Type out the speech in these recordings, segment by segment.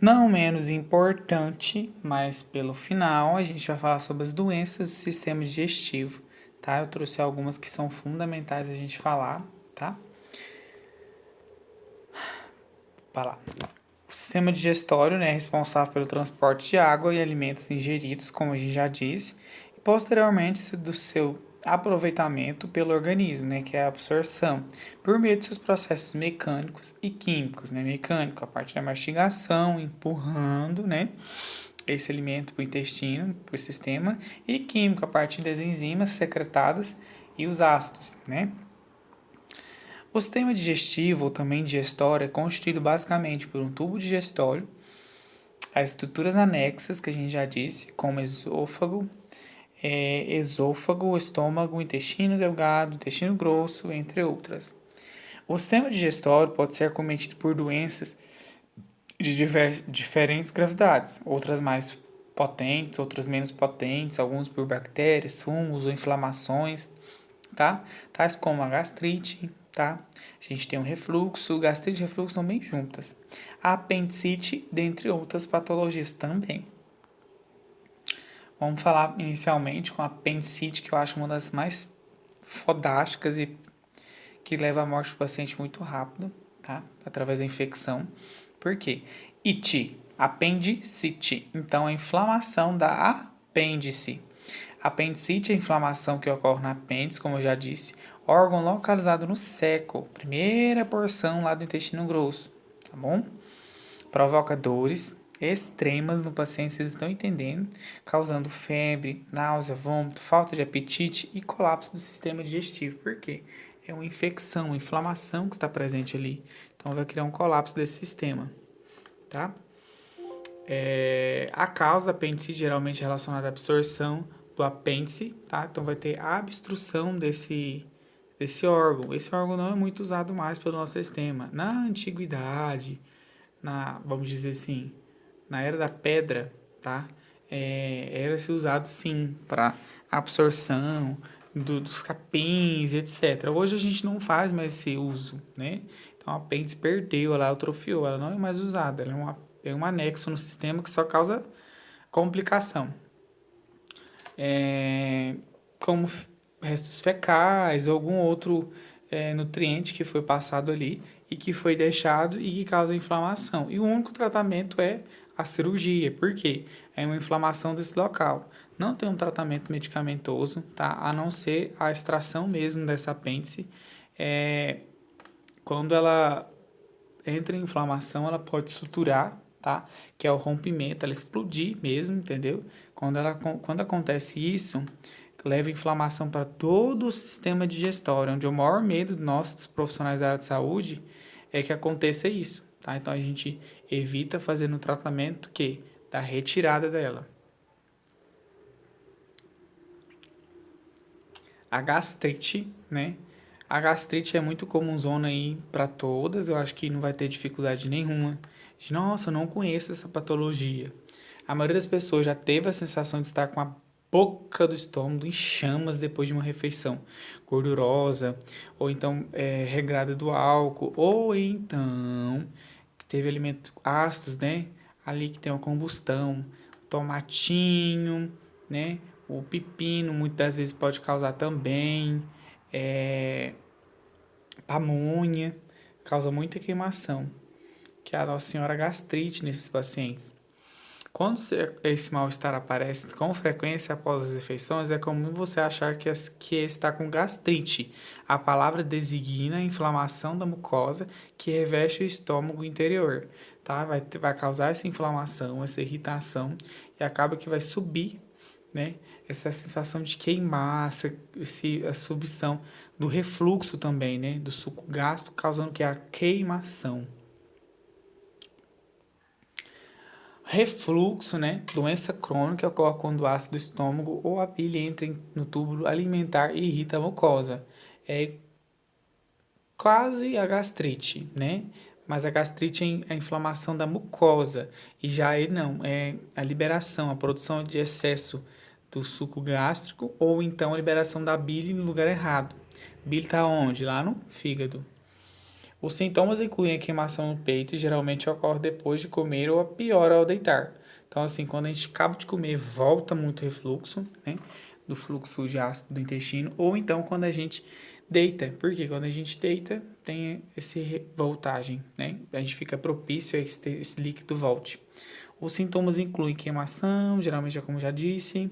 Não menos importante, mas pelo final, a gente vai falar sobre as doenças do sistema digestivo, tá? Eu trouxe algumas que são fundamentais a gente falar, tá? Para lá. O sistema digestório, né, é responsável pelo transporte de água e alimentos ingeridos, como a gente já disse, e posteriormente do seu aproveitamento pelo organismo, né, que é a absorção, por meio de seus processos mecânicos e químicos, né, mecânico, a parte da mastigação, empurrando, né, esse alimento para o intestino, para o sistema, e químico, a partir das enzimas secretadas e os ácidos, né. O sistema digestivo, ou também digestório, é constituído basicamente por um tubo digestório, as estruturas anexas, que a gente já disse, como esôfago, estômago, intestino delgado, intestino grosso, entre outras. O sistema digestório pode ser cometido por doenças de diferentes gravidades, outras mais potentes, outras menos potentes, alguns por bactérias, fungos ou inflamações, tá? Tais como a gastrite, tá? A gente tem um refluxo, gastrite e refluxo estão bem juntas. A apendicite, dentre outras patologias também. Vamos falar inicialmente com a apendicite, que eu acho uma das mais fodásticas e que leva à morte do paciente muito rápido, tá? Através da infecção. Por quê? It, apendicite. Então, a inflamação da apêndice. Apendicite é a inflamação que ocorre na apêndice, como eu já disse, órgão localizado no seco, primeira porção lá do intestino grosso, tá bom? Provoca dores extremas no paciente, vocês estão entendendo, causando febre, náusea, vômito, falta de apetite e colapso do sistema digestivo. Por quê? É uma infecção, uma inflamação que está presente ali. Então vai criar um colapso desse sistema, tá? A causa da apendicite geralmente é relacionada à absorção do apêndice, tá? Então vai ter a obstrução desse órgão. Esse órgão não é muito usado mais pelo nosso sistema. Na antiguidade, vamos dizer assim, na era da pedra, tá? Era-se usado sim para absorção dos capins, etc. Hoje a gente não faz mais esse uso, né? Então a apêndice perdeu, ela atrofiou, ela não é mais usada, ela é um anexo no sistema que só causa complicação. Como restos fecais ou algum outro nutriente que foi passado ali e que foi deixado e que causa inflamação. E o único tratamento é a cirurgia. Por quê? É uma inflamação desse local. Não tem um tratamento medicamentoso, tá? A não ser a extração mesmo dessa apêndice. Quando ela entra em inflamação, ela pode suturar, tá? Que é o rompimento, ela explodir mesmo, entendeu? Quando acontece isso, leva inflamação para todo o sistema digestório, onde o maior medo dos profissionais da área de saúde é que aconteça isso, tá? Então a gente evita fazer no tratamento que da retirada dela. A gastrite, né? A gastrite é muito comum aí para todas, eu acho que não vai ter dificuldade nenhuma. Nossa, eu não conheço essa patologia. A maioria das pessoas já teve a sensação de estar com a boca do estômago em chamas depois de uma refeição gordurosa, ou então regrada do álcool, ou então que teve alimentos ácidos, né? Ali que tem uma combustão, tomatinho, né? O pepino muitas das vezes pode causar também, é, pamonha, causa muita queimação, que é a Nossa Senhora gastrite nesses pacientes. Quando esse mal-estar aparece com frequência após as refeições, é comum você achar que está com gastrite. A palavra designa a inflamação da mucosa que reveste o estômago interior. Tá? Vai causar essa inflamação, essa irritação, e acaba que vai subir, né? Essa sensação de queimar, a subição do refluxo também, né? Do suco gástrico, causando que é a queimação. Refluxo, né? Doença crônica ocorre quando o ácido do estômago ou a bile entra no tubo alimentar e irrita a mucosa. É quase a gastrite, né? Mas a gastrite é a inflamação da mucosa. E já ele não, é a liberação, a produção de excesso do suco gástrico ou então a liberação da bile no lugar errado. Bile está onde? Lá no fígado. Os sintomas incluem a queimação no peito e geralmente ocorre depois de comer ou piora ao deitar. Então, assim, quando a gente acaba de comer, volta muito refluxo, né? Do fluxo de ácido do intestino, ou então quando a gente deita, porque quando a gente deita, tem esse voltagem, né? A gente fica propício a que esse líquido volte. Os sintomas incluem queimação, geralmente é como já disse,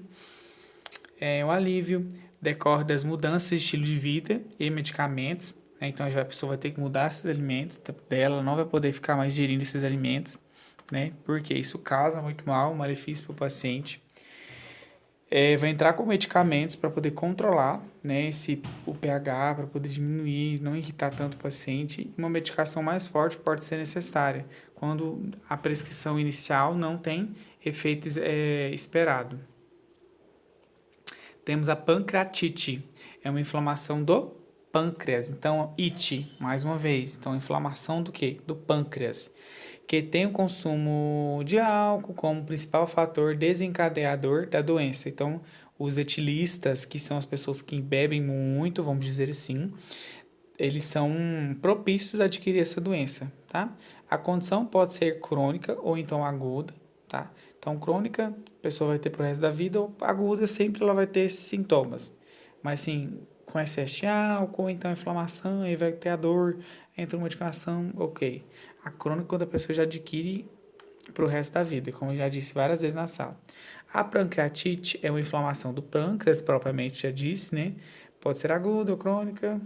o alívio, decorre das mudanças de estilo de vida e medicamentos, né? Então a pessoa vai ter que mudar esses alimentos dela, não vai poder ficar mais ingerindo esses alimentos, né? Porque isso causa muito mal, malefício para o paciente. Vai entrar com medicamentos para poder controlar, né, o pH, para poder diminuir, não irritar tanto o paciente. E uma medicação mais forte pode ser necessária quando a prescrição inicial não tem efeito esperado. Temos a pancreatite, é uma inflamação do pâncreas. Então, it, mais uma vez, então inflamação do quê? Do pâncreas, que tem o consumo de álcool como principal fator desencadeador da doença. Então, os etilistas, que são as pessoas que bebem muito, vamos dizer assim, eles são propícios a adquirir essa doença, tá? A condição pode ser crônica ou então aguda, tá? Então, crônica, a pessoa vai ter pro resto da vida, ou aguda, sempre ela vai ter esses sintomas. Mas, sim, com excesso de álcool, ou então inflamação, aí vai ter a dor, entra uma medicação, ok. A crônica, quando a pessoa já adquire pro resto da vida, como eu já disse várias vezes na sala. A pancreatite é uma inflamação do pâncreas, propriamente já disse, né? Pode ser aguda ou crônica.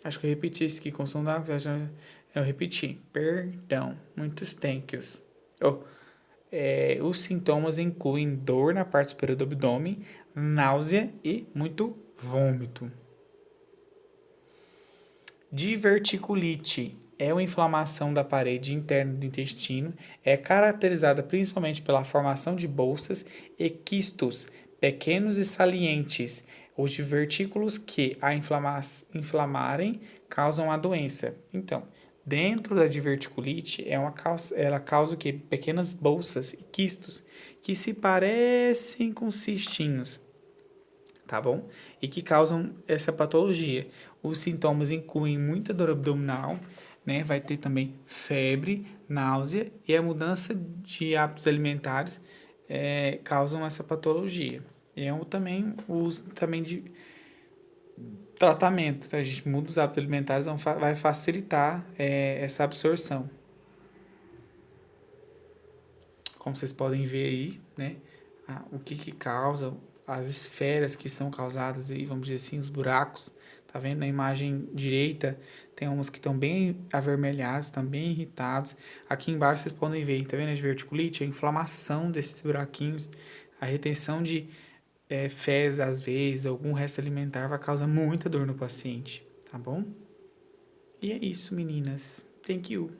Acho que eu repeti isso aqui, consumo da água, eu repeti. Perdão, muitos thank yous. Os sintomas incluem dor na parte superior do abdômen, náusea e muito vômito. Diverticulite é uma inflamação da parede interna do intestino, é caracterizada principalmente pela formação de bolsas e quistos pequenos e salientes. Os divertículos que a inflamarem causam a doença. Então, dentro da diverticulite, ela causa o quê? Pequenas bolsas e quistos que se parecem com cistinhos, tá bom? E que causam essa patologia. Os sintomas incluem muita dor abdominal, né? Vai ter também febre, náusea e a mudança de hábitos alimentares causam essa patologia. E também o uso também de tratamento, tá? A gente muda os hábitos alimentares, então vai facilitar essa absorção. Como vocês podem ver aí, né? O que causa, as esferas que são causadas aí, vamos dizer assim, os buracos. Tá vendo? Na imagem direita tem umas que estão bem avermelhadas, estão bem irritados. Aqui embaixo vocês podem ver, tá vendo a diverticulite? A inflamação desses buraquinhos, a retenção de fezes, às vezes, algum resto alimentar vai causar muita dor no paciente, tá bom? E é isso, meninas. Thank you.